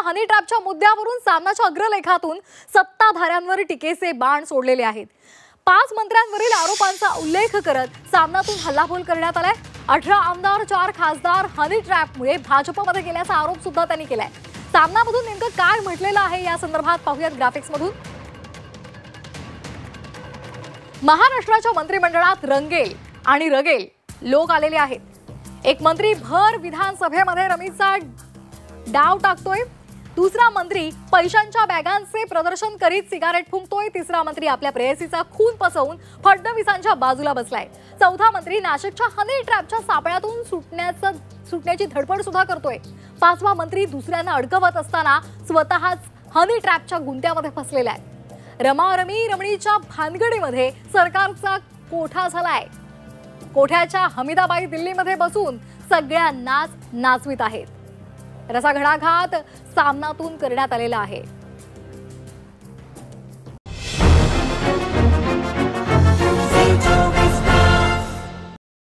हनी ट्रॅपच्या मुद्द्यावरून सामनाच्या अग्रलेखातून सत्ताधाऱ्यांवर टीकेचे बाण सोडलेले आहेत। 5 मंत्र्यांवरील आरोपांचा उल्लेख करत सामनातून हल्लाबोल करण्यात आलाय। 18 आमदार 4 खासदार हनी ट्रॅपमुळे भाजपमध्ये गेल्याचा आरोप सुद्धा त्यांनी केलाय। सामनामधून नेमकं काय म्हटलेलं आहे या संदर्भात पाहूयात ग्राफिक्समधून। महाराष्ट्राच्या मंत्रिमंडळात रंगेल आणि रगेल लोक आलेले आहेत। एक मंत्री भर विधानसभेमध्ये रमीचा डाव टाकतोय, दुसरा मंत्री पैशांच्या बॅगांचे प्रदर्शन करीत सिगारेट फुंकतोय, तिसरा मंत्री आपल्या प्रेयसीचा खून पसवून फडणवीसांच्या बाजूला बसलाय, चौथा मंत्री नाशिकच्या हनी ट्रॅपच्या सापळ्यातून सुटण्याची धडपड सुद्धा करतोय, पाचवा मंत्री दुसऱ्यांना अडकवत असताना स्वतःच हनी ट्रॅपच्या गुंत्यामध्ये फसलेला आहे। रमणीच्या भानगडीमध्ये सरकारचा कोठा झालाय। कोठ्याच्या हमीदाबाई दिल्लीमध्ये बसून सगळ्यांनाच नाचवित आहेत। रसा घणाघात सामनातून करण्यात आलेला आहे।